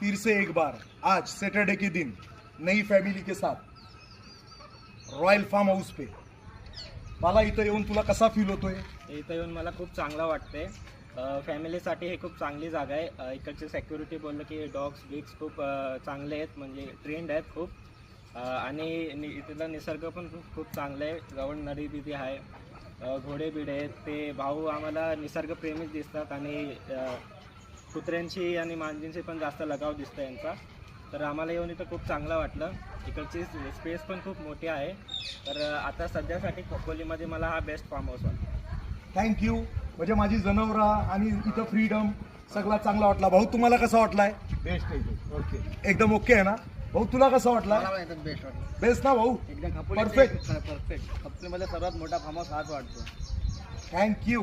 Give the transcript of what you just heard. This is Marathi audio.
फिर से एक बार आज सैटरडे के दिन नई फैमिली के साथ रॉयल फार्म हाऊस पे मला इथं येऊन तुला कसा फील होतोय? इथं येऊन मला खूप चांगलं वाटते. फॅमिलीसाठी हे खूप चांगली जागा आहे. इकडचे सेक्युरिटी बोललं की डॉग्स बिग्स खूप चांगले आहेत, म्हणजे ट्रेंड आहेत खूप. आणि इथला निसर्ग पण खूप चांगलं आहे. जवळ नदी बिदी आहे, घोडे बिडे आहेत. ते भाऊ आम्हाला निसर्गप्रेमीच दिसतात आणि कुत्र्यांची आणि मांजींची पण जास्त लगाव दिसतं यांचा. तर आम्हाला येऊन इथं खूप चांगलं वाटलं. इकडची स्पेस पण खूप मोठी आहे. तर आता सध्यासाठी खोपोलीमध्ये मला हा बेस्ट फार्म हाऊस वाटतो. थँक्यू. म्हणजे माझी जनावरं आणि इथं फ्रीडम सगळा चांगला वाटला. भाऊ तुम्हाला कसा वाटलाय? बेस्ट आहे. ओके, एकदम ओके आहे ना भाऊ? तुला कसा वाटला? मला एकदम बेस्ट वाटलं. बेस्ट ना भाऊ? एकदम Perfect. परफेक्ट. खपलीमध्ये सर्वात मोठा फार्म हाऊस हाच वाटतो. थँक्यू.